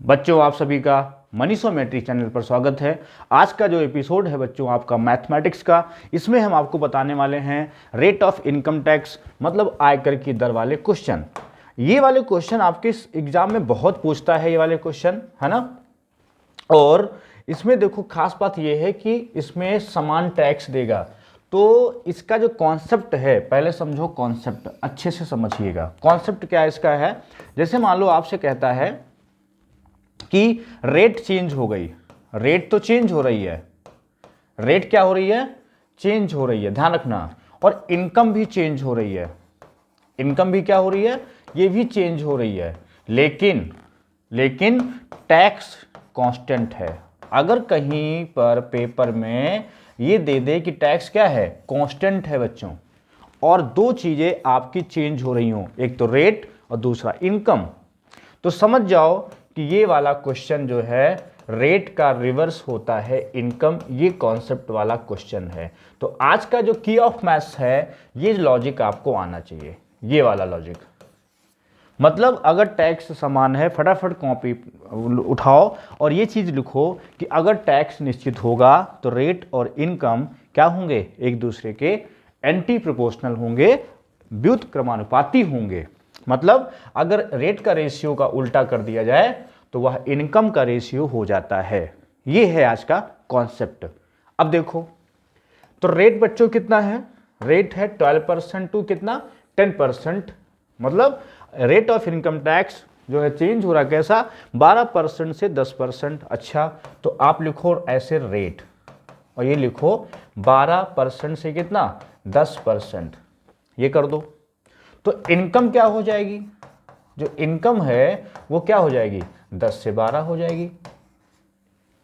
बच्चों, आप सभी का मनीषोमेट्री चैनल पर स्वागत है। आज का जो एपिसोड है बच्चों आपका मैथमेटिक्स का, इसमें हम आपको बताने वाले हैं रेट ऑफ इनकम टैक्स मतलब आयकर की दर वाले क्वेश्चन। ये वाले क्वेश्चन आपके एग्जाम में बहुत पूछता है, ये वाले क्वेश्चन है ना। और इसमें देखो खास बात ये है कि इसमें समान टैक्स देगा। तो इसका जो कॉन्सेप्ट है, पहले समझो कॉन्सेप्ट, अच्छे से समझिएगा कॉन्सेप्ट क्या इसका है। जैसे मान लो आपसे कहता है कि रेट चेंज हो गई, रेट तो चेंज हो रही है, रेट क्या हो रही है, चेंज हो रही है, ध्यान रखना। और इनकम भी चेंज हो रही है, इनकम भी क्या हो रही है, ये भी चेंज हो रही है। लेकिन लेकिन टैक्स कांस्टेंट है। अगर कहीं पर पेपर में ये दे दे कि टैक्स क्या है, कांस्टेंट है बच्चों, और दो चीजें आपकी चेंज हो रही हो, एक तो रेट और दूसरा इनकम, तो समझ जाओ कि ये वाला क्वेश्चन जो है रेट का रिवर्स होता है इनकम, ये कॉन्सेप्ट वाला क्वेश्चन है। तो आज का जो की ऑफ मैथ्स है, ये लॉजिक आपको आना चाहिए, ये वाला लॉजिक। मतलब अगर टैक्स समान है, फटाफट कॉपी उठाओ और ये चीज लिखो कि अगर टैक्स निश्चित होगा तो रेट और इनकम क्या होंगे, एक दूसरे के एंटी प्रोपोर्शनल होंगे, व्युत्क्रमानुपाती होंगे। मतलब अगर रेट का रेशियो का उल्टा कर दिया जाए तो वह इनकम का रेशियो हो जाता है। ये है आज का कॉन्सेप्ट। अब देखो, तो रेट बच्चों कितना है, रेट है 12% टू कितना 10%। मतलब रेट ऑफ इनकम टैक्स जो है चेंज हो रहा है, कैसा, 12% से 10%। अच्छा, तो आप लिखो ऐसे रेट, और ये लिखो 12% से कितना 10%, ये कर दो। तो इनकम क्या हो जाएगी, जो इनकम है वो क्या हो जाएगी, 10 से 12 हो जाएगी।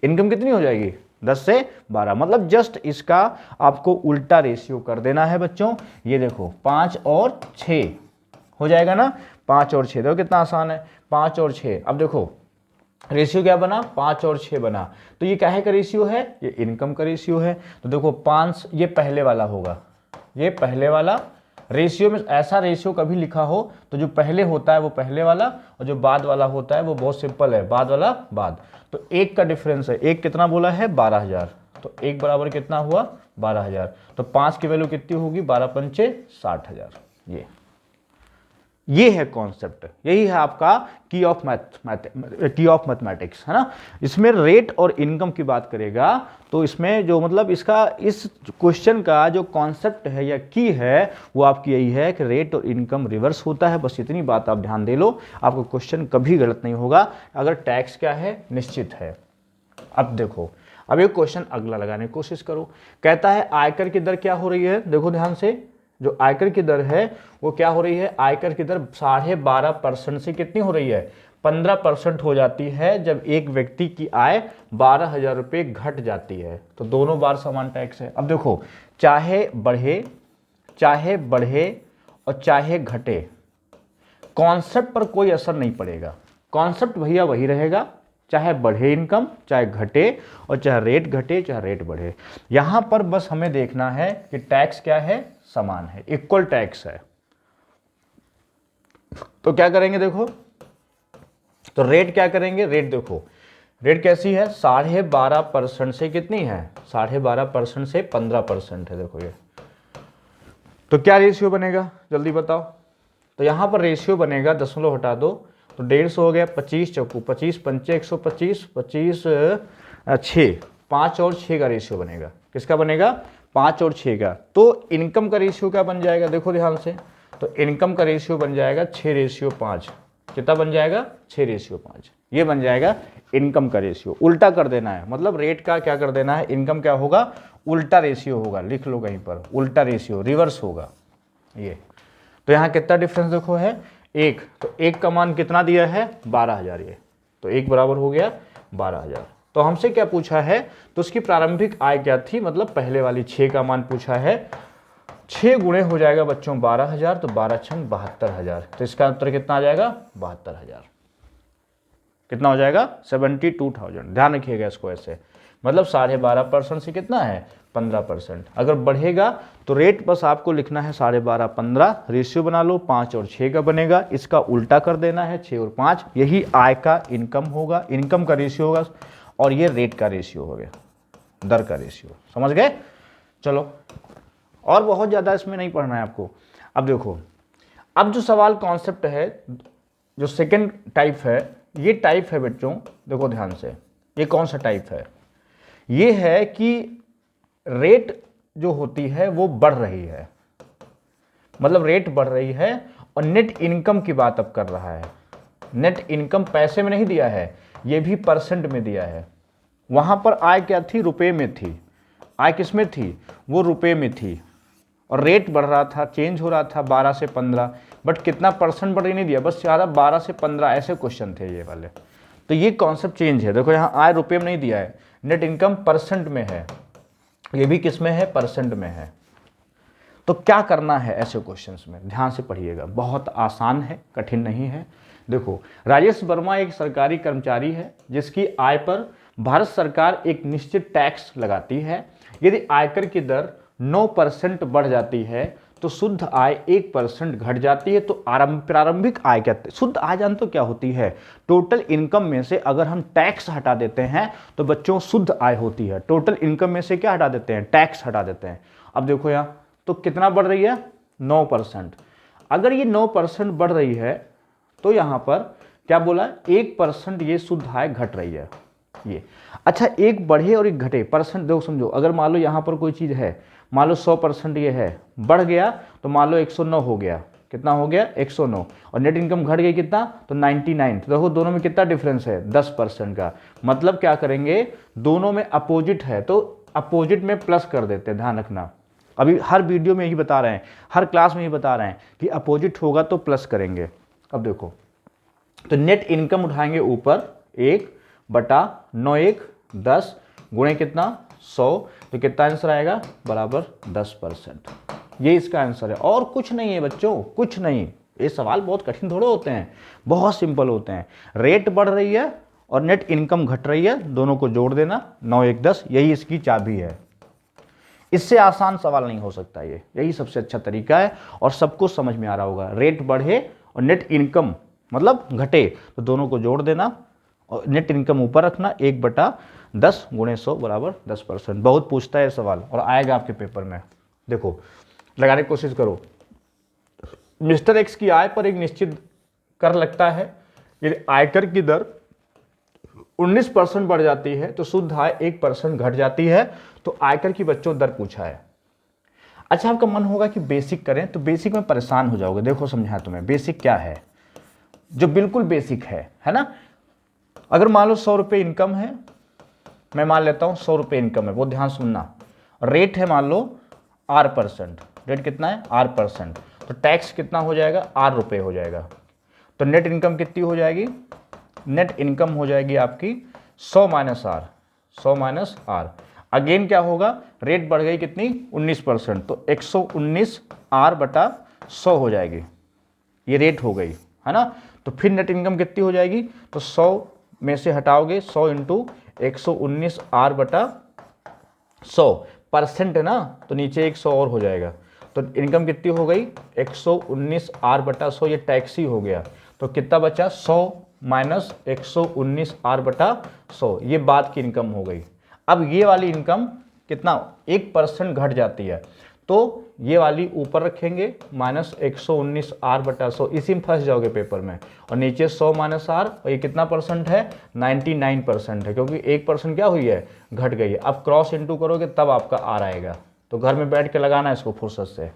इनकम कितनी हो जाएगी, 10 से 12। मतलब जस्ट इसका आपको उल्टा रेशियो कर देना है बच्चों। ये देखो 5 और 6 हो जाएगा ना, 5 और 6, देखो कितना आसान है, 5 और 6। अब देखो रेशियो क्या बना, 5 और 6 बना, तो ये काहे का रेशियो है, ये इनकम का रेशियो है। तो देखो 5 ये पहले वाला होगा, ये पहले वाला। रेशियो में ऐसा रेशियो कभी लिखा हो तो जो पहले होता है वो पहले वाला, और जो बाद वाला होता है वो बहुत सिंपल है, बाद वाला बाद। तो एक का डिफरेंस है, एक कितना बोला है 12,000, तो एक बराबर कितना हुआ 12,000। तो 5 की वैल्यू कितनी होगी, 12 पंचे 60,000। ये है कॉन्सेप्ट, यही है आपका की ऑफ मैथमेटिक्स, है ना। इसमें रेट और इनकम की बात करेगा तो इसमें जो मतलब इसका इस क्वेश्चन का जो कॉन्सेप्ट है या की है वो आपकी यही है कि रेट और इनकम रिवर्स होता है। बस इतनी बात आप ध्यान दे लो, आपका क्वेश्चन कभी गलत नहीं होगा अगर टैक्स क्या है, निश्चित है। अब देखो, अब एक क्वेश्चन अगला लगाने की कोशिश करो। कहता है आयकर की दर क्या हो रही है, देखो ध्यान से, जो आयकर की दर है वो क्या हो रही है, आयकर की दर 12.5% से कितनी हो रही है, 15% हो जाती है जब एक व्यक्ति की आय 12,000 रुपये घट जाती है। तो दोनों बार समान टैक्स है। अब देखो, चाहे बढ़े और चाहे घटे, कॉन्सेप्ट पर कोई असर नहीं पड़ेगा। कॉन्सेप्ट भैया वही रहेगा, चाहे बढ़े इनकम, चाहे घटे, और चाहे रेट घटे चाहे रेट बढ़े। यहां पर बस हमें देखना है कि टैक्स क्या है, समान है, इक्वल टैक्स है। तो क्या करेंगे, देखो, तो रेट क्या करेंगे, रेट देखो, रेट कैसी है, 12.5% से कितनी है, 12.5% से 15% है। देखो ये, तो क्या रेशियो बनेगा, जल्दी बताओ। तो यहां पर रेशियो बनेगा, दशमलव हटा दो तो 150 हो गया, 25 चौकू 25 पंचे 125, 25 6, 5 और 6 का रेशियो बनेगा। किसका बनेगा, 5 और 6 का। तो इनकम का रेशियो क्या बन जाएगा, देखो ध्यान से, तो इनकम का रेशियो बन जाएगा 6:5। कितना बन जाएगा, 6:5, ये बन जाएगा इनकम का रेशियो। उल्टा कर देना है, मतलब रेट का क्या कर देना है, इनकम क्या होगा, उल्टा रेशियो होगा, लिख लो कहीं पर, उल्टा रेशियो, रिवर्स होगा ये। तो यहाँ कितना डिफरेंस देखो है, एक, तो एक का मान कितना दिया है 12,000, ये तो एक बराबर हो गया 12,000। तो हमसे क्या पूछा है, तो उसकी प्रारंभिक आय क्या थी, मतलब पहले वाली 6 का मान पूछा है। 6 गुणे हो जाएगा बच्चों 12,000, तो 12 छंग 72,000। तो इसका उत्तर कितना आ जाएगा, 72,000। कितना हो जाएगा, 72,000। ध्यान रखिएगा इसको ऐसे, मतलब 12.5% से कितना है 15%। अगर बढ़ेगा तो रेट बस आपको लिखना है 12.5 15, रेशियो बना लो 5 और 6 का बनेगा, इसका उल्टा कर देना है 6 और 5, यही आय का इनकम होगा, इनकम का रेशियो होगा, और ये रेट का रेशियो हो गया, दर का रेशियो। समझ गए? चलो, और बहुत ज़्यादा इसमें नहीं पढ़ना है आपको। अब देखो, अब जो सवाल कॉन्सेप्ट है, जो सेकंड टाइप है, ये टाइप है बच्चों, देखो ध्यान से, ये कौन सा टाइप है? ये है कि रेट जो होती है वो बढ़ रही है, मतलब रेट बढ़ रही है, और नेट इनकम की बात अब कर रहा है। नेट इनकम पैसे में नहीं दिया है, ये भी परसेंट में दिया है। वहां पर आय क्या थी? रुपए में थी। आय किस में थी? वो रुपए में थी, और रेट बढ़ रहा था, चेंज हो रहा था 12 से 15, बट कितना परसेंट बढ़ नहीं दिया, बस ज़्यादा 12 से 15 ऐसे क्वेश्चन थे ये वाले। तो ये कॉन्सेप्ट चेंज है। देखो यहाँ आय रुपए में नहीं दिया है, नेट इनकम परसेंट में है, ये भी किस में है? परसेंट में है। तो क्या करना है ऐसे क्वेश्चंस में? ध्यान से पढ़िएगा, बहुत आसान है, कठिन नहीं है। देखो, राजेश वर्मा एक सरकारी कर्मचारी है जिसकी आय पर भारत सरकार एक निश्चित टैक्स लगाती है। यदि आयकर की दर 9% बढ़ जाती है तो शुद्ध आय 1% घट जाती है। तो प्रारंभिक आय क्या? शुद्ध आय जान तो क्या होती है? टोटल इनकम में से अगर हम टैक्स हटा देते हैं तो बच्चों शुद्ध आय होती है। टोटल इनकम में से क्या हटा देते हैं? टैक्स हटा देते हैं। अब देखो यहाँ तो कितना बढ़ रही है? 9%। अगर ये 9% बढ़ रही है तो यहाँ पर क्या बोला? 1% ये शुद्ध आय घट रही है। ये अच्छा, एक बढ़े और एक घटे, परसेंट देखो समझो। अगर मान लो यहाँ पर कोई चीज़ है, मान लो 100% ये है, बढ़ गया तो मान लो 109 हो गया। कितना हो गया? 109। और नेट इनकम घट गई कितना? तो 99। तो देखो दोनों में कितना डिफरेंस है? 10% का। मतलब क्या करेंगे? दोनों में अपोजिट है तो अपोजिट में प्लस कर देते हैं। ध्यान रखना, अभी हर वीडियो में यही बता रहे हैं, हर क्लास में यही बता रहे हैं कि अपोजिट होगा तो प्लस करेंगे। अब देखो, तो नेट इनकम उठाएंगे ऊपर 1/9 1 10 गुणे कितना? 100। तो कितना आंसर आएगा? बराबर 10%। ये इसका आंसर है, और कुछ नहीं है बच्चों, कुछ नहीं। ये सवाल बहुत कठिन थोड़े होते हैं, बहुत सिंपल होते हैं। रेट बढ़ रही है और नेट इनकम घट रही है, दोनों को जोड़ देना, 9 1 10, यही इसकी चाबी है। इससे आसान सवाल नहीं हो सकता ये, यही सबसे अच्छा तरीका है और सबको समझ में आ रहा होगा। रेट बढ़े और नेट इनकम मतलब घटे तो दोनों को जोड़ देना और नेट इनकम ऊपर रखना, 1/10 गुणे 100 बराबर 10%। बहुत पूछता है सवाल और आएगा आपके पेपर में। देखो लगाने की कोशिश करो। मिस्टर एक्स की आय पर एक निश्चित कर लगता है। यदि आयकर की दर 19% बढ़ जाती है तो शुद्ध आय 1% घट जाती है। तो आयकर की बच्चों दर पूछा है। अच्छा, आपका मन होगा कि बेसिक करें, तो बेसिक में परेशान हो जाओगे। देखो समझा तुम्हें बेसिक क्या है, जो बिल्कुल बेसिक है ना। अगर मान लो 100 रुपये इनकम है, मैं मान लेता हूं 100 रुपये इनकम है, वो ध्यान सुनना। रेट है मान लो R%, रेट कितना है? R%। तो टैक्स कितना हो जाएगा? R रुपये हो जाएगा। तो नेट इनकम कितनी हो जाएगी? नेट इनकम हो जाएगी आपकी 100 minus R, 100 minus R। Again क्या होगा? रेट बढ़ गई कितनी? 19%। तो 119 R बटा 100 हो जाएगी, ये रेट हो गई, है ना। तो फिर नेट इनकम कितनी हो जाएगी? तो 100 में से हटाओगे 100 इंटू 119 R बटा 100% है ना, तो नीचे 100 और हो जाएगा। तो इनकम कितनी हो गई? 119 R बटा 100, ये टैक्स ही हो गया। तो कितना बचा? 100 माइनस 119 R बटा 100, ये बाद की इनकम हो गई। अब ये वाली इनकम कितना? 1% घट जाती है, तो ये वाली ऊपर रखेंगे माइनस 119 R बटा 100, इसी में फंस जाओगे पेपर में। और नीचे 100 माइनस R, और ये कितना परसेंट है? 99% है, क्योंकि 1% क्या हुई है? घट गई है। अब क्रॉस इंटू करोगे तब आपका R आएगा। तो घर में बैठ के लगाना इसको फुर्सत से।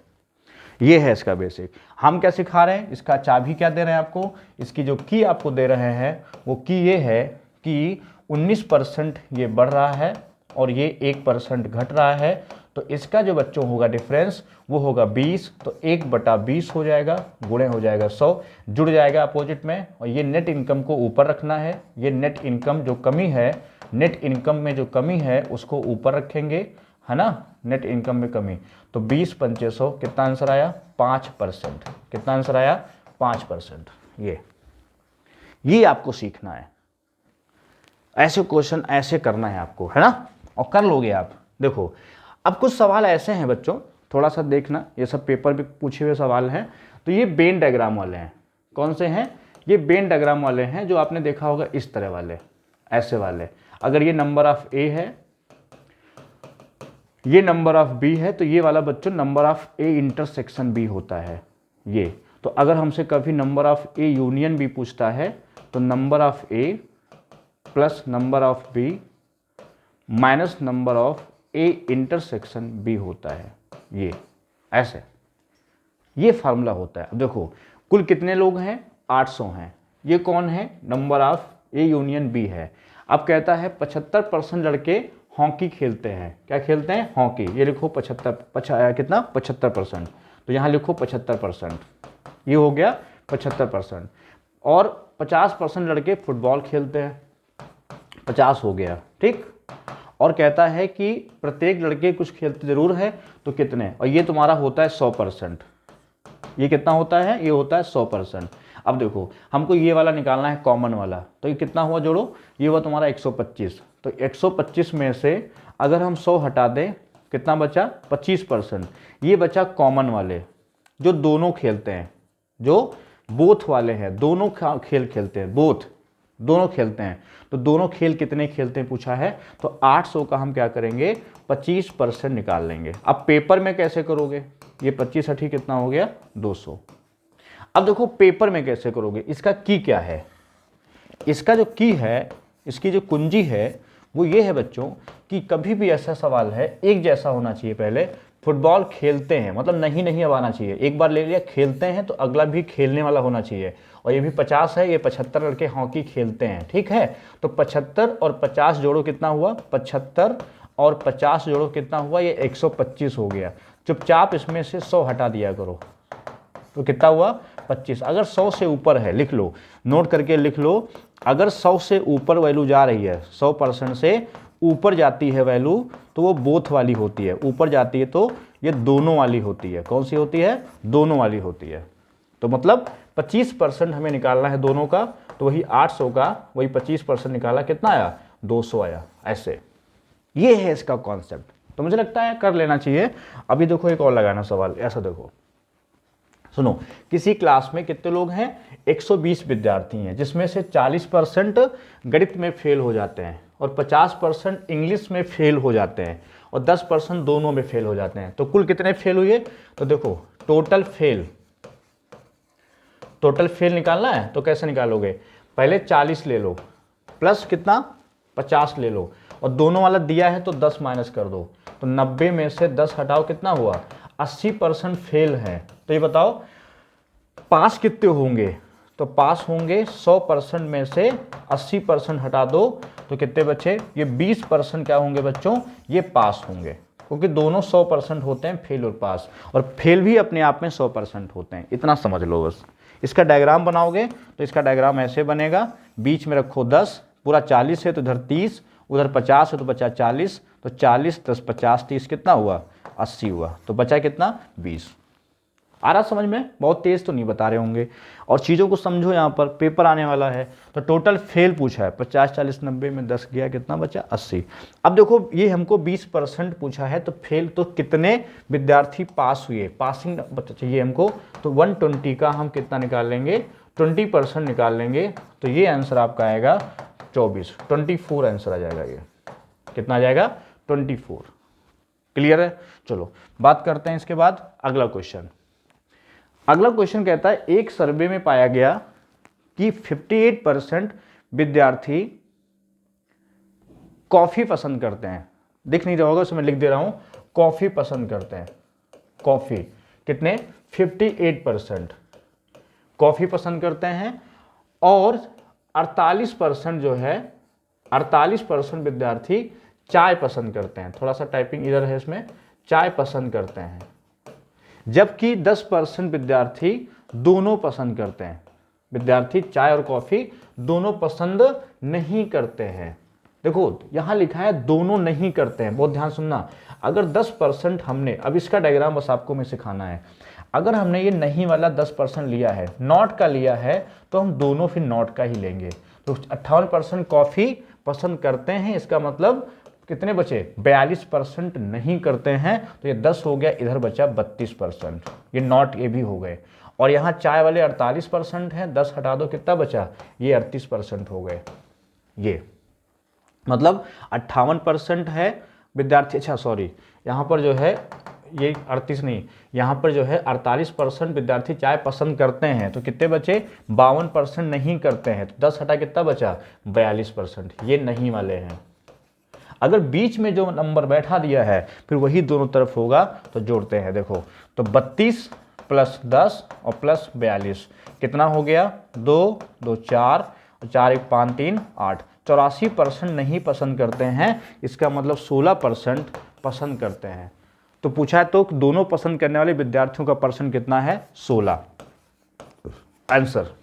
ये है इसका बेसिक। हम क्या सिखा रहे हैं? इसका चाबी क्या दे रहे हैं आपको? इसकी जो की आपको दे रहे हैं वो की ये है कि 19% ये बढ़ रहा है और ये 1% घट रहा है। तो इसका जो बच्चों होगा डिफरेंस वो होगा 20। तो 1/20 हो जाएगा, गुणे हो जाएगा 100, जुड़ जाएगा अपोजिट में। और ये नेट इनकम को ऊपर रखना है। ये नेट इनकम जो कमी है, नेट इनकम में जो कमी है उसको ऊपर रखेंगे, है ना। नेट इनकम में कमी, तो 20 पंचे 100, कितना आंसर आया? 5%। कितना आंसर आया? 5%। ये आपको सीखना है, ऐसे क्वेश्चन ऐसे करना है आपको, है ना। और कर लोगे आप। देखो अब कुछ सवाल ऐसे हैं बच्चों, थोड़ा सा देखना, ये सब पेपर पे पूछे हुए सवाल हैं। तो ये वेन डायग्राम वाले हैं। कौन से हैं? ये वेन डायग्राम वाले हैं, जो आपने देखा होगा इस तरह वाले, ऐसे वाले। अगर ये नंबर ऑफ ए है, ये नंबर ऑफ बी है, तो ये वाला बच्चों number of A intersection B होता है ये। तो अगर हमसे कभी number of A union B पूछता है तो number of A plus number of B minus number of A intersection B होता है ये, ऐसे ये फार्मूला होता है। देखो कुल कितने लोग हैं? 800 हैं। ये कौन है? Number of A union B है। अब कहता है 75% लड़के हॉकी खेलते हैं। क्या खेलते हैं? हॉकी। ये लिखो 75, कितना? 75%। तो यहाँ लिखो 75%, ये हो गया 75%। और 50% लड़के फुटबॉल खेलते हैं, 50 हो गया, ठीक। और कहता है कि प्रत्येक लड़के कुछ खेलते जरूर है, तो कितने? और ये तुम्हारा होता है 100%। ये कितना होता है? ये होता है 100%। अब देखो हमको ये वाला निकालना है कॉमन वाला, तो ये कितना हुआ? जोड़ो, ये हुआ तुम्हारा 125। तो 125 में से अगर हम 100 हटा दें, कितना बचा? 25%। ये बचा कॉमन वाले, जो दोनों खेलते हैं, जो बोथ वाले हैं, दोनों खेल खेलते हैं, बोथ दोनों खेलते हैं। तो दोनों खेल कितने खेलते हैं पूछा है, तो 800 का हम क्या करेंगे? 25% निकाल लेंगे। अब पेपर में कैसे करोगे? ये 25 हटी कितना हो गया? 200। अब देखो पेपर में कैसे करोगे, इसका की क्या है? इसका जो की है, इसकी जो कुंजी है वो ये है बच्चों कि कभी भी ऐसा सवाल है, एक जैसा होना चाहिए। पहले फुटबॉल खेलते हैं, मतलब नहीं अब आना चाहिए। एक बार ले लिया खेलते हैं तो अगला भी खेलने वाला होना चाहिए। और ये भी 50 है, ये 75 लड़के हॉकी खेलते हैं, ठीक है। तो 75 और 50 जोड़ो कितना हुआ? 75 और 50 जोड़ो कितना हुआ? ये 125 हो गया। चुपचाप इसमें से 100 हटा दिया करो, तो कितना हुआ? 25। अगर 100 से ऊपर है, लिख लो, नोट करके लिख लो, अगर 100 से ऊपर वैल्यू जा रही है, 100% से ऊपर जाती है वैल्यू, तो वो बोथ वाली होती है। ऊपर जाती है तो ये दोनों वाली होती है। कौन सी होती है? दोनों वाली होती है। तो मतलब 25% हमें निकालना है दोनों का, तो वही 800 का वही 25% निकाला, कितना आया? 200 आया। ऐसे ये है इसका कॉन्सेप्ट। तो मुझे लगता है कर लेना चाहिए। अभी देखो एक और लगाना सवाल, ऐसा देखो, सुनो, किसी क्लास में कितने लोग हैं? 120 विद्यार्थी हैं, जिसमें से 40% गणित में फेल हो जाते हैं और 50% इंग्लिश में फेल हो जाते हैं और 10% दोनों में फेल हो जाते हैं। तो कुल कितने फेल हुए? तो देखो टोटल फेल निकालना है, तो कैसे निकालोगे? पहले 40 ले लो, प्लस कितना? 50 ले लो, और दोनों वाला दिया है तो 10 माइनस कर दो। तो 90 में से 10 हटाओ, कितना हुआ? 80% फेल है। तो ये बताओ पास कितने होंगे? तो पास होंगे 100% में से 80% हटा दो, तो कितने बचे? ये 20% क्या होंगे बच्चों? ये पास होंगे, क्योंकि दोनों 100% होते हैं, फेल और पास। और फेल भी अपने आप में 100% होते हैं, इतना समझ लो बस। इसका डायग्राम बनाओगे तो इसका डायग्राम ऐसे बनेगा, बीच में रखो 10, पूरा 40 है तो इधर 30, उधर 50 है तो बचा 40, तो 40 10 50 30 कितना हुआ? 80 हुआ। तो बचा कितना? 20। आ रहा समझ में? बहुत तेज तो नहीं बता रहे होंगे। और चीज़ों को समझो, यहाँ पर पेपर आने वाला है। तो टोटल फेल पूछा है, 50 40 90 में 10 गया, कितना बचा? 80। अब देखो ये हमको 20% पूछा है, तो फेल तो कितने विद्यार्थी पास हुए, पासिंग चाहिए हमको। तो 120 का हम कितना निकाल लेंगे? 20% निकाल लेंगे। तो ये आंसर आपका आएगा 24 आंसर आ जाएगा। ये कितना आ जाएगा? 24। क्लियर है? चलो बात करते हैं इसके बाद अगला क्वेश्चन। अगला क्वेश्चन कहता है एक सर्वे में पाया गया कि 58% विद्यार्थी कॉफी पसंद करते हैं। दिख नहीं रहा होगा, उसमें लिख दे रहा हूं, कॉफी पसंद करते हैं। कॉफी कितने? 58% कॉफी पसंद करते हैं। और 48% जो है, 48% विद्यार्थी चाय पसंद करते हैं। थोड़ा सा टाइपिंग इधर है इसमें, चाय पसंद करते हैं। जबकि 10% विद्यार्थी दोनों पसंद करते हैं। विद्यार्थी चाय और कॉफी दोनों पसंद नहीं करते हैं। देखो यहां लिखा है दोनों नहीं करते हैं, बहुत ध्यान सुनना। अगर 10% हमने, अब इसका डायग्राम बस आपको मैं सिखाना है, अगर हमने ये नहीं वाला 10% लिया है, नॉट का लिया है, तो हम दोनों फिर नॉट का ही लेंगे। तो 58% कॉफी पसंद करते हैं, इसका मतलब कितने बचे 42% नहीं करते हैं, तो ये 10 हो गया, इधर बचा 32%, ये नॉट ये भी हो गए। और यहाँ चाय वाले 48% हैं, 10 हटा दो कितना बचा, ये 38% हो गए। ये मतलब 58% है विद्यार्थी, अच्छा सॉरी यहाँ पर जो है ये 38 नहीं, यहाँ पर जो है 48% विद्यार्थी चाय पसंद करते हैं, तो कितने बचे 52% नहीं करते हैं, तो 10 हटा कितना बचा 42%, ये नहीं वाले हैं। अगर बीच में जो नंबर बैठा दिया है फिर वही दोनों तरफ होगा, तो जोड़ते हैं देखो, तो 32 + 10 और + 42 कितना हो गया 2 2 4 और 4 1 5 3 8, 84% नहीं पसंद करते हैं, इसका मतलब 16% पसंद करते हैं। तो पूछा है तो दोनों पसंद करने वाले विद्यार्थियों का परसेंट कितना है 16। आंसर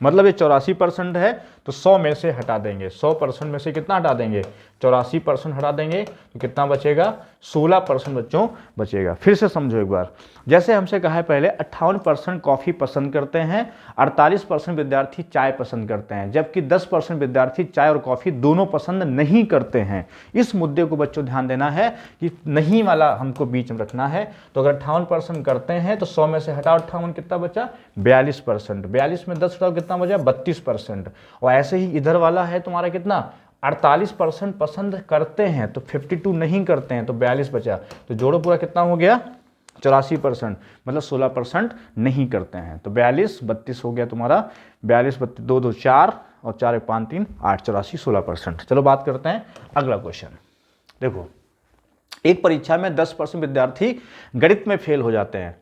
मतलब ये 84% है, तो 100 में से हटा देंगे, 100% में से कितना हटा देंगे 84% हटा देंगे, तो कितना बचेगा 16% बच्चों बचेगा। फिर से समझो एक बार, जैसे हमसे कहा है पहले 58% कॉफ़ी पसंद करते हैं, 48% विद्यार्थी चाय पसंद करते हैं, जबकि 10% विद्यार्थी चाय और कॉफ़ी दोनों पसंद नहीं करते हैं। इस मुद्दे को बच्चों ध्यान देना है कि नहीं वाला हमको बीच में रखना है। तो अगर 58% करते हैं तो 100 में से हटाओ 58 कितना बचा 42%, 42 में 10 हटाओ कितना बचा 32%। और ऐसे ही इधर वाला है तुम्हारा कितना 48% पसंद करते हैं, तो 52 नहीं करते हैं, तो 42 बचा, तो जोड़ो पूरा कितना हो गया 84%, मतलब 16% नहीं करते हैं। तो 42 32 हो गया तुम्हारा, 42 32 2 2 4 और 4 1 5 3 8, 84 16%। चलो बात करते हैं अगला क्वेश्चन। देखो एक परीक्षा में 10% विद्यार्थी गणित में फेल हो जाते हैं,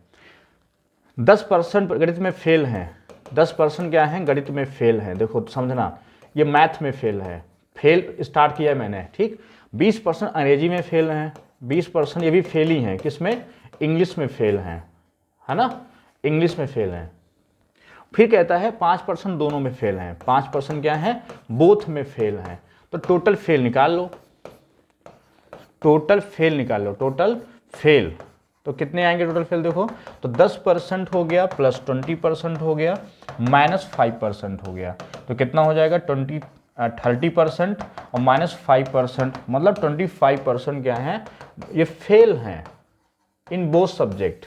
10% गणित में फेल हैं, 10% क्या है गणित में फेल है। देखो समझना, ये मैथ में फेल है, फेल स्टार्ट किया है मैंने, ठीक। 20% अंग्रेजी में फेल हैं, 20% ये भी फेल ही हैं, किसमें इंग्लिश में फेल हैं, है ना, इंग्लिश में फेल हैं। फिर कहता है 5% दोनों में फेल हैं, 5% क्या है बोथ में फेल हैं। तो टोटल फेल निकाल लो, टोटल फेल निकाल लो, टोटल फेल तो कितने आएंगे टोटल फेल देखो, तो 10% हो गया प्लस 20% हो गया माइनस 5% हो गया, तो कितना हो जाएगा 30% और माइनस 5%, मतलब 25% क्या है ये फेल हैं इन बोथ सब्जेक्ट,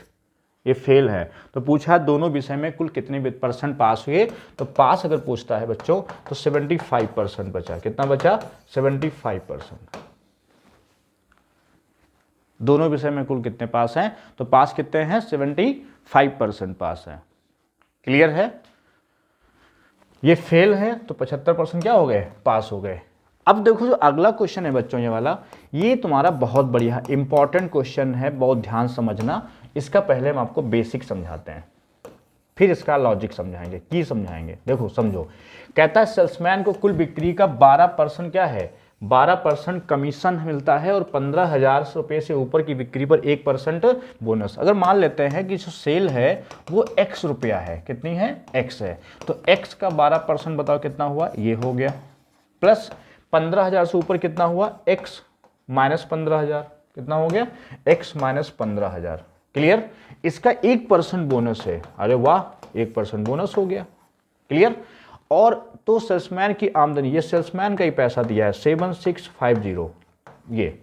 ये फेल है। तो पूछा दोनों विषय में कुल कितने % पास हुए, तो पास अगर पूछता है बच्चों तो 75% बचा, कितना बचा 75%। दोनों विषय में कुल कितने पास हैं, तो पास कितने हैं 75% पास हैं। क्लियर है, ये फेल है तो 75% क्या हो गए पास हो गए। अब देखो जो अगला क्वेश्चन है बच्चों, ये वाला ये तुम्हारा बहुत बढ़िया इंपॉर्टेंट क्वेश्चन है, बहुत ध्यान समझना। इसका पहले हम आपको बेसिक समझाते हैं, फिर इसका लॉजिक समझाएंगे, की समझाएंगे। देखो समझो, कहता है सेल्समैन को कुल बिक्री का 12% क्या है 12% कमीशन मिलता है और 15,000 रुपये से ऊपर की बिक्री पर 1% बोनस। अगर मान लेते हैं कि जो सेल है वो x रुपया है, कितनी है x है, तो x का 12% बताओ कितना हुआ, ये हो गया, प्लस 15,000 से ऊपर कितना हुआ x माइनस 15,000, कितना हो गया x माइनस 15,000। क्लियर, इसका 1% बोनस है, अरे वाह 1% बोनस हो गया। क्लियर, और तो सेल्समैन की आमदनी, ये सेल्समैन का ही पैसा दिया है 7650, ये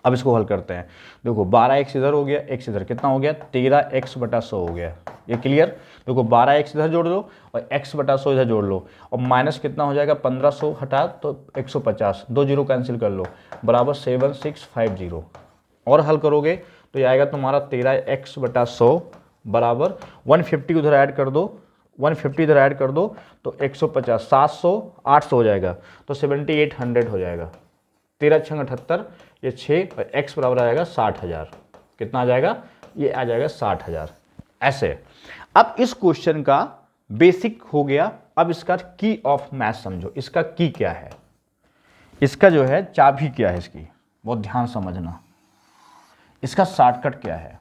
अब इसको हल करते हैं। देखो 12x इधर हो गया, x इधर कितना हो गया 13x/100 हो गया, ये क्लियर। देखो 12x इधर जोड़ दो और x/100 इधर जोड़ लो, और माइनस कितना हो जाएगा 1500 हटा तो 150, 2 जीरो कैंसिल कर लो, बराबर 7650। और हल करोगे तो ये आएगा तुम्हारा 13x/100 बराबर 150 उधर ऐड कर दो, 150 इधर ऐड कर दो तो 150, 700 800 हो जाएगा, तो 7800 हो जाएगा। 13 6 78, ये 6 और x बराबर आ जाएगा 60,000, कितना आ जाएगा ये आ जाएगा 60,000। ऐसे अब इस क्वेश्चन का बेसिक हो गया। अब इसका की ऑफ मैथ समझो, इसका की क्या है, इसका जो है चाबी क्या है इसकी, बहुत ध्यान समझना। इसका शॉर्टकट क्या है,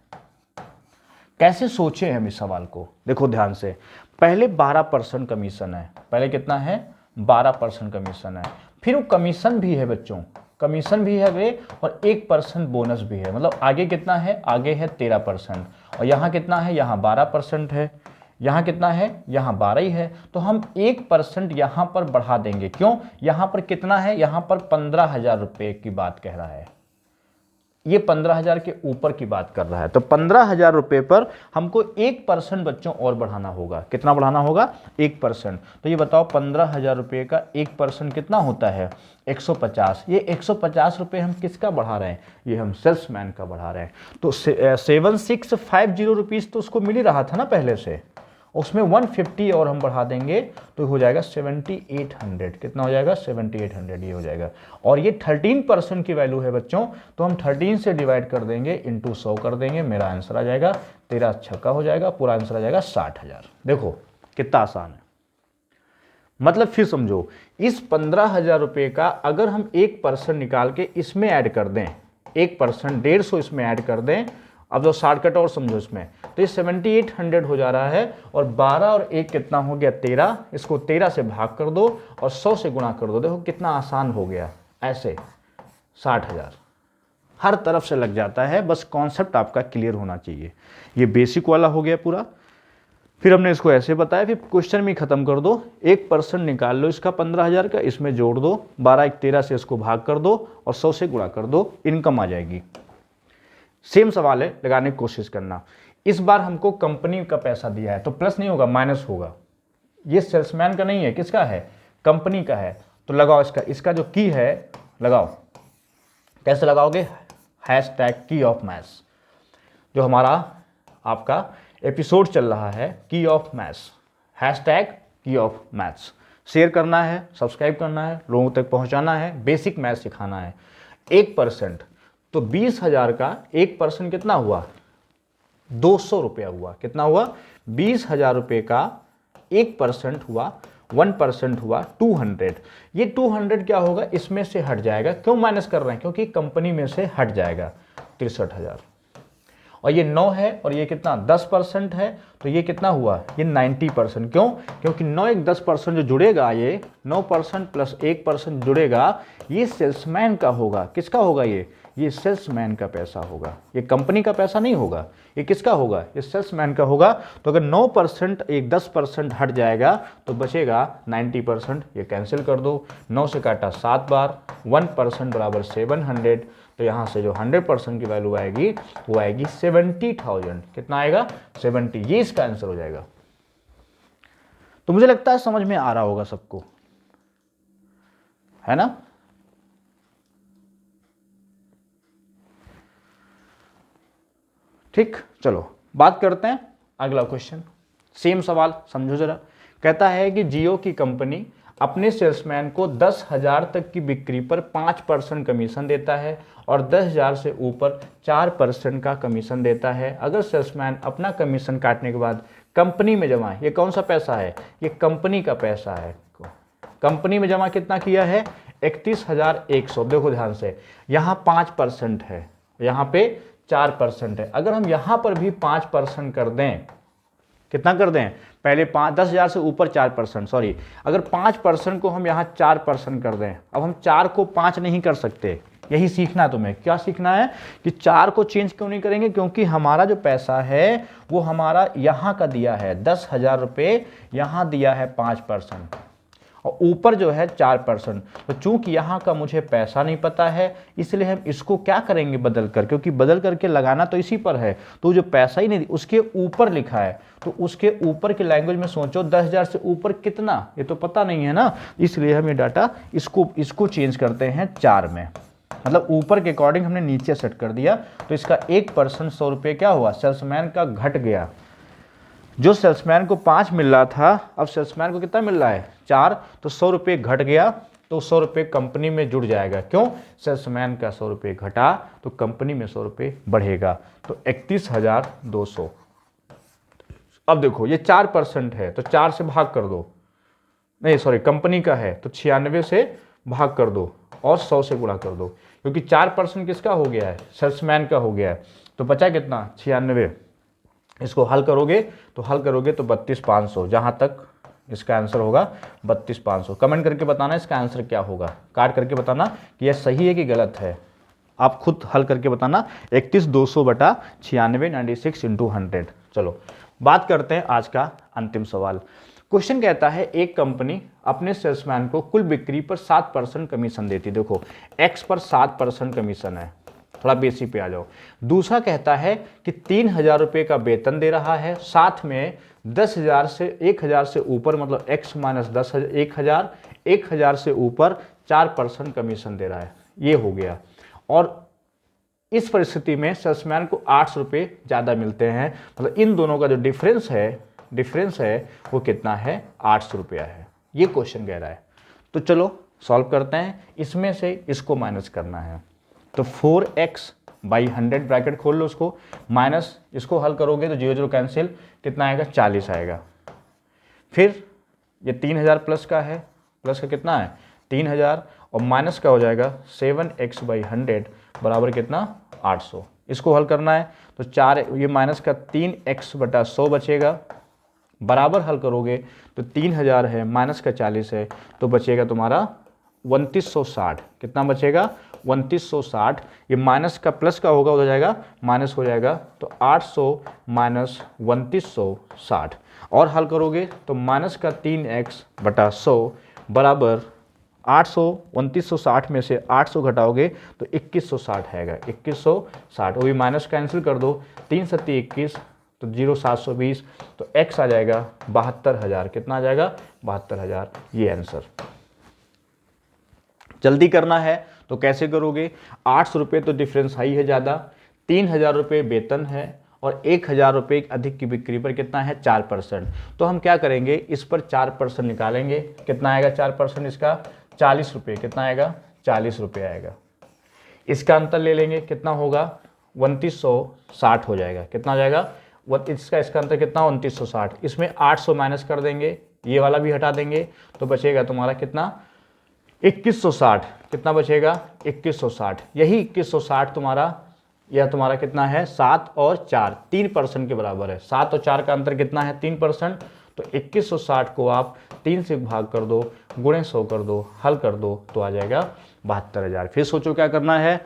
कैसे सोचे हम इस सवाल को, देखो ध्यान से। पहले 12% कमीशन है, पहले कितना है 12% कमीशन है, फिर वो कमीशन भी है बच्चों, कमीशन भी है वे, और 1% बोनस भी है, मतलब आगे कितना है आगे है 13%, और यहाँ कितना है यहाँ 12% है, यहाँ कितना है, यहाँ 12 ही है, तो हम 1% यहाँ पर बढ़ा देंगे। क्यों, यहाँ पर कितना है, यहाँ पर 15,000 रुपये की बात कह रहा है, ये 15,000 के ऊपर की बात कर रहा है। तो 15,000 रुपये पर हमको 1% बच्चों और बढ़ाना होगा। कितना बढ़ाना होगा, 1%। तो ये बताओ 15,000 रुपये का 1% कितना होता है, 150। ये 150 रुपये हम किसका बढ़ा रहे हैं, ये हम सेल्समैन का बढ़ा रहे हैं। तो 7650 रुपीज़ तो उसको मिल ही रहा था ना पहले से, उसमें 150 और हम बढ़ा देंगे तो हो जाएगा 7800। कितना हो जाएगा, 7800 ये हो जाएगा। और ये 13% की वैल्यू है बच्चों, तो हम 13 से डिवाइड कर देंगे, इंटू 100 कर देंगे, मेरा आंसर आ जाएगा 13 छक्का हो जाएगा, पूरा आंसर आ जाएगा 60,000। देखो कितना आसान है। मतलब फिर समझो, इस 15,000 रुपये का अगर हम 1% निकाल के इसमें ऐड कर दें, 1% 150 इसमें ऐड कर दें, अब जो शॉर्टकट और समझो इसमें, तो ये 7800 हो जा रहा है, और 12 और 1 कितना हो गया, 13। इसको 13 से भाग कर दो और 100 से गुणा कर दो। देखो कितना आसान हो गया, ऐसे 60,000 हर तरफ से लग जाता है। बस कॉन्सेप्ट आपका क्लियर होना चाहिए। ये बेसिक वाला हो गया पूरा। फिर हमने इसको ऐसे बताया, फिर क्वेश्चन में खत्म कर दो, 1% निकाल लो इसका 15,000 का, इसमें जोड़ दो, 12 1 13 से इसको भाग कर दो और 100 से गुणा कर दो, इनकम आ जाएगी। सेम सवाल है, लगाने की कोशिश करना। इस बार हमको कंपनी का पैसा दिया है, तो प्लस नहीं होगा, माइनस होगा। ये सेल्समैन का नहीं है, किसका है, कंपनी का है। तो लगाओ इसका जो की है लगाओ। कैसे लगाओगे, हैशटैग की ऑफ मैथ्स। जो हमारा आपका एपिसोड चल रहा है की ऑफ मैथ्स, हैशटैग की ऑफ मैथ्स शेयर करना है, सब्सक्राइब करना है, लोगों तक पहुंचाना है, बेसिक मैथ्स सिखाना है। 1%, तो 20,000 का 1% कितना हुआ, 200 रुपया हुआ। कितना हुआ, 20,000 रुपये का 1% हुआ, 1% हुआ 200। ये 200 क्या होगा, इसमें से हट जाएगा। क्यों माइनस कर रहे हैं, क्योंकि कंपनी में से हट जाएगा, 63,000। और ये 9 है और ये कितना 10% है, तो ये कितना हुआ, ये 90%। क्यों, क्योंकि 9 1 10% जो जुड़ेगा, ये 9% प्लस 1% जुड़ेगा, ये सेल्समैन का होगा। किसका होगा, ये सेल्समैन का पैसा होगा, ये कंपनी का पैसा नहीं होगा। ये किसका होगा, ये सेल्समैन का होगा। तो अगर 9% एक 10% हट जाएगा तो बचेगा 90%। ये कैंसिल कर दो, 9 से काटा 7 बार, 1% बराबर 700। तो यहाँ से जो 100% की वैल्यू आएगी वो आएगी 70,000। कितना आएगा, 70। ये इसका आंसर हो जाएगा। तो मुझे लगता है समझ में आ रहा होगा सबको, है ना। ठीक, चलो बात करते हैं अगला क्वेश्चन। सेम सवाल समझो जरा। कहता है कि जियो की कंपनी अपने सेल्समैन को 10,000 तक की बिक्री पर 5% कमीशन देता है और 10,000 से ऊपर 4% का कमीशन देता है। अगर सेल्समैन अपना कमीशन काटने के बाद कंपनी में जमा, ये कौन सा पैसा है, ये कंपनी का पैसा है, कंपनी में जमा कितना किया है, 31,100। देखो ध्यान से, यहाँ 5% है, यहाँ पे 4% है। अगर हम यहाँ पर भी 5% कर दें, कितना कर दें, पहले 10,000 से ऊपर 4%, सॉरी, अगर 5% को हम यहाँ 4% कर दें। अब हम 4 को 5 नहीं कर सकते, यही सीखना है तुम्हें। क्या सीखना है कि 4 को चेंज क्यों नहीं करेंगे, क्योंकि हमारा जो पैसा है वो हमारा यहाँ का दिया है 10,000 रुपये, यहाँ दिया है 5% और ऊपर जो है 4%। तो चूंकि यहाँ का मुझे पैसा नहीं पता है, इसलिए हम इसको क्या करेंगे, बदल कर, क्योंकि बदल करके लगाना तो इसी पर है। तो जो पैसा ही नहीं, उसके ऊपर लिखा है, तो उसके ऊपर की लैंग्वेज में सोचो 10,000 से ऊपर कितना, ये तो पता नहीं है ना। इसलिए हम ये डाटा इसको चेंज करते हैं 4 में, मतलब ऊपर के अकॉर्डिंग हमने नीचे सेट कर दिया। तो इसका 1% 100 रुपये क्या हुआ, सेल्समैन का घट गया। जो सेल्समैन को 5 मिल रहा था, अब सेल्समैन को कितना मिल रहा है, 4, तो 100 रुपये घट गया। तो 100 रुपये कंपनी में जुड़ जाएगा। क्यों, सेल्समैन का 100 रुपये घटा तो कंपनी में 100 रुपये बढ़ेगा। तो 31,200। अब देखो ये 4% है, तो 4 से भाग कर दो, नहीं सॉरी, कंपनी का है तो 96 से भाग कर दो और 100 से गुणा कर दो, क्योंकि 4% किसका हो गया है, सेल्समैन का हो गया है। तो बचा कितना, 96। इसको हल करोगे तो 32,500, जहाँ तक इसका आंसर होगा 32,500। कमेंट करके बताना इसका आंसर क्या होगा, काट करके बताना कि यह सही है कि गलत है। आप खुद हल करके बताना। 31,200 बटा 96, 96 × 100। चलो बात करते हैं आज का अंतिम सवाल। क्वेश्चन कहता है एक कंपनी अपने सेल्समैन को कुल बिक्री पर 7% कमीशन देती। देखो एक्स पर 7% कमीशन है, थोड़ा बेसिक पे आ जाओ। दूसरा कहता है कि 3,000 रुपये का वेतन दे रहा है, साथ में 10,000 से 1,000 से ऊपर, मतलब x माइनस 1,000 से ऊपर 4% कमीशन दे रहा है। ये हो गया। और इस परिस्थिति में सेल्समैन को 800 रुपये ज़्यादा मिलते हैं, मतलब इन दोनों का जो डिफरेंस है वो कितना है, 800 रुपया है। ये क्वेश्चन कह रहा है। तो चलो सॉल्व करते हैं। इसमें से इसको माइनस करना है, तो 4x बाई 100 ब्रैकेट खोल लो उसको, माइनस इसको हल करोगे तो 0 0 कैंसिल, कितना आएगा, 40 आएगा। फिर ये 3,000 प्लस का है, प्लस का कितना है 3,000, और माइनस का हो जाएगा 7x बाई 100 बराबर कितना 800। इसको हल करना है तो 4, ये माइनस का 3x बटा 100 बचेगा, बराबर हल करोगे तो 3,000 है माइनस का 40 है, तो बचेगा तुम्हारा 2960। कितना बचेगा 2960। ये माइनस का प्लस का होगा, हो जाएगा माइनस हो जाएगा, तो 800 माइनस 2960। और हल करोगे तो माइनस का 3x बटा 100 बराबर 800, 2960 में से 800 घटाओगे तो 2160 आएगा, 2160। वो भी माइनस कैंसिल कर दो, 3 सत्ती 21, तो 0,720, तो x आ जाएगा 72,000। कितना आ जाएगा 72,000। ये आंसर। जल्दी करना है तो कैसे करोगे, 800 रुपये तो डिफरेंस हाई है ज़्यादा, 3,000 रुपये वेतन है, और 1,000 रुपये अधिक की बिक्री पर कितना है 4%। तो हम क्या करेंगे, इस पर 4% निकालेंगे। कितना आएगा 4% इसका, 40 रुपये। कितना आएगा 40 रुपये आएगा। इसका अंतर ले लेंगे, कितना होगा 2960 हो जाएगा। कितना हो जाएगा इसका अंतर कितना 2960। इसमें 800 माइनस कर देंगे, ये वाला भी हटा देंगे, तो बचेगा तुम्हारा कितना 2160। कितना बचेगा 2160। यही 2160 तुम्हारा, यह तुम्हारा कितना है 7 और 4 3% के बराबर है। 7 और 4 का अंतर कितना है 3%। तो 2160 को आप 3 से भाग कर दो, गुणे 100 कर दो, हल कर दो, तो आ जाएगा 72,000। फिर सोचो क्या करना है,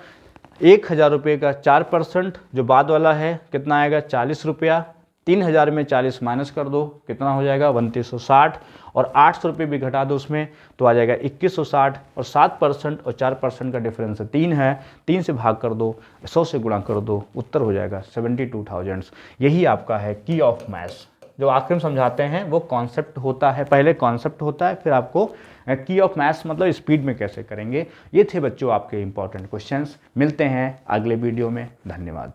1,000 रुपये का 4% जो बाद वाला है कितना आएगा 40 रुपया, 3,000 में 40 माइनस कर दो, कितना हो जाएगा 2960, और 800 रुपये भी घटा दो उसमें, तो आ जाएगा 2160। और 7% और 4% का डिफरेंस 3 है, 3 से भाग कर दो, 100 से गुणा कर दो, उत्तर हो जाएगा 72,000। यही आपका है की ऑफ मैथ्स। जो आखिर में समझाते हैं वो कॉन्सेप्ट होता है, पहले कॉन्सेप्ट होता है, फिर आपको की ऑफ मैथ्स मतलब स्पीड में कैसे करेंगे। ये थे बच्चों आपके इंपॉर्टेंट क्वेश्चंस। मिलते हैं अगले वीडियो में। धन्यवाद।